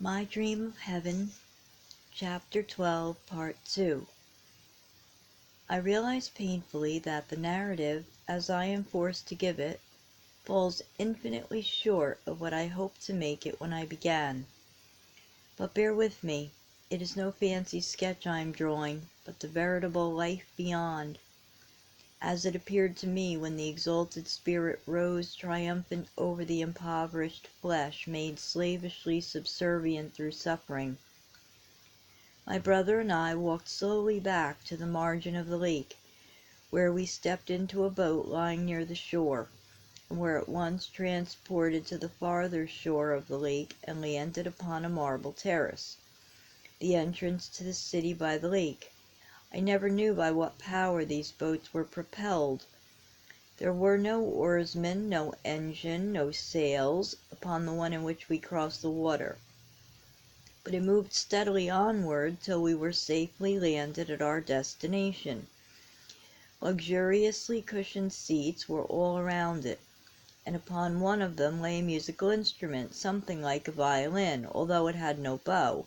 My Dream of Heaven, Chapter 12, Part 2. I realize painfully that the narrative, as I am forced to give it, falls infinitely short of what I hoped to make it when I began. But bear with me, it is no fancy sketch I am drawing, but the veritable life beyond, as it appeared to me when the exalted spirit rose triumphant over the impoverished flesh made slavishly subservient through suffering. My brother and I walked slowly back to the margin of the lake, where we stepped into a boat lying near the shore, and were at once transported to the farther shore of the lake and landed upon a marble terrace, the entrance to the city by the lake. I never knew by what power these boats were propelled. There were no oarsmen, no engine, no sails, upon the one in which we crossed the water, but it moved steadily onward till we were safely landed at our destination. Luxuriously cushioned seats were all around it, and upon one of them lay a musical instrument, something like a violin, although it had no bow,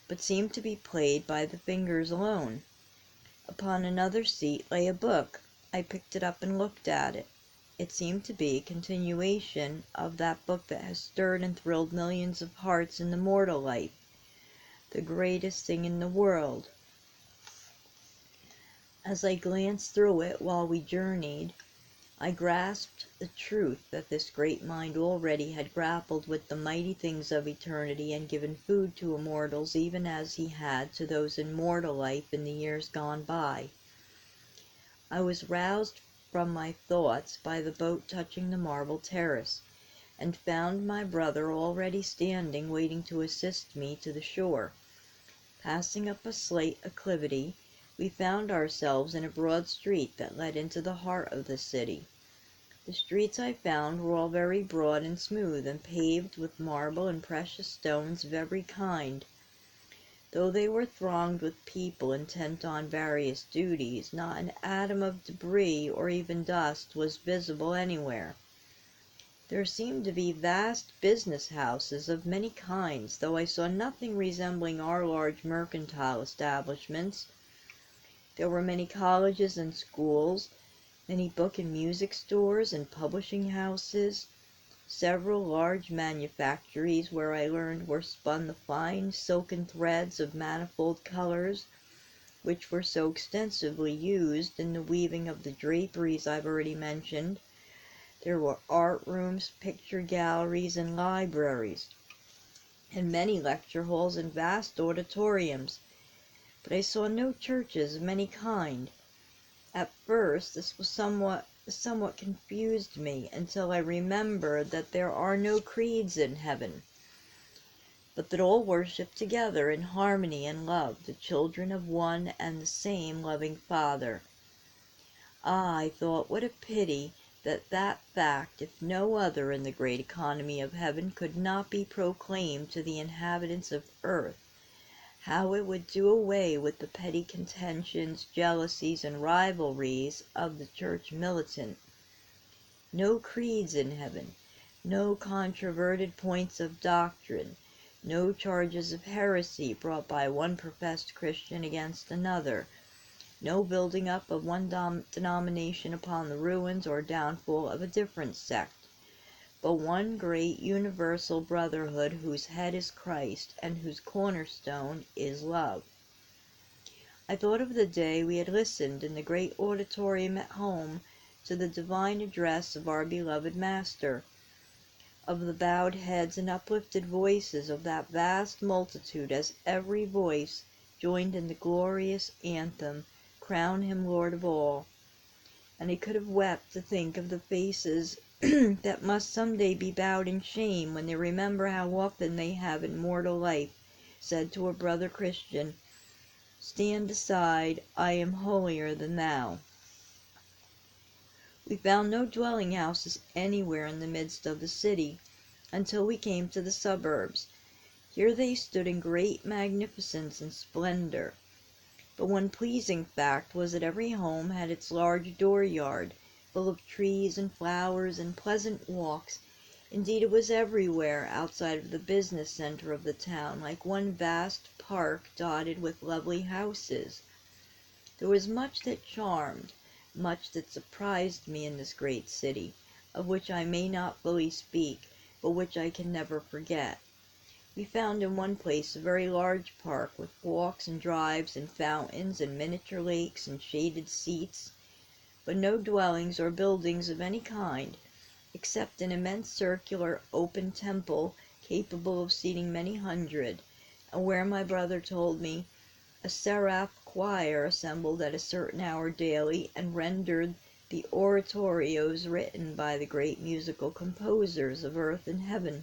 but seemed to be played by the fingers alone. Upon another seat lay a book. I picked it up and looked at it. It seemed to be a continuation of that book that has stirred and thrilled millions of hearts in the mortal life, the greatest thing in the world. As I glanced through it while we journeyed, I grasped the truth that this great mind already had grappled with the mighty things of eternity and given food to immortals even as he had to those in mortal life in the years gone by. I was roused from my thoughts by the boat touching the marble terrace, and found my brother already standing waiting to assist me to the shore. Passing up a slight acclivity, we found ourselves in a broad street that led into the heart of the city. The streets I found were all very broad and smooth, and paved with marble and precious stones of every kind. Though they were thronged with people intent on various duties, not an atom of debris or even dust was visible anywhere. There seemed to be vast business houses of many kinds, though I saw nothing resembling our large mercantile establishments. There were many colleges and schools, many book and music stores and publishing houses, several large manufactories where I learned were spun the fine silken threads of manifold colors, which were so extensively used in the weaving of the draperies I've already mentioned. There were art rooms, picture galleries, and libraries, and many lecture halls and vast auditoriums, but I saw no churches of any kind. At first this was somewhat confused me, until I remembered that there are no creeds in heaven, but that all worship together in harmony and love, the children of one and the same loving Father. Ah, I thought, what a pity that fact, if no other in the great economy of heaven, could not be proclaimed to the inhabitants of earth. How it would do away with the petty contentions, jealousies, and rivalries of the church militant. No creeds in heaven, no controverted points of doctrine, no charges of heresy brought by one professed Christian against another, no building up of one denomination upon the ruins or downfall of a different sect, but one great universal brotherhood whose head is Christ and whose cornerstone is love. I thought of the day we had listened in the great auditorium at home to the divine address of our beloved Master, of the bowed heads and uplifted voices of that vast multitude as every voice joined in the glorious anthem, "Crown him Lord of all," and I could have wept to think of the faces that must some day be bowed in shame when they remember how often they have in mortal life said to a brother Christian, "Stand aside, I am holier than thou." We found no dwelling houses anywhere in the midst of the city, until we came to the suburbs. Here they stood in great magnificence and splendor. But one pleasing fact was that every home had its large dooryard, full of trees and flowers and pleasant walks, Indeed, it was everywhere outside of the business center of the town, like one vast park dotted with lovely houses. There was much that charmed, much that surprised me in this great city, of which I may not fully speak, but which I can never forget. We found in one place a very large park with walks and drives and fountains and miniature lakes and shaded seats, but no dwellings or buildings of any kind, except an immense circular open temple capable of seating many hundred, and where my brother told me a seraph choir assembled at a certain hour daily and rendered the oratorios written by the great musical composers of earth and heaven.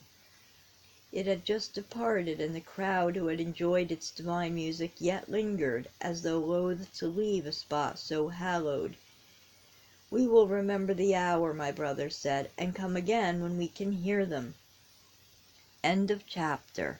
It had just departed, and the crowd who had enjoyed its divine music yet lingered, as though loath to leave a spot so hallowed. "We will remember the hour," my brother said, "and come again when we can hear them." End of chapter.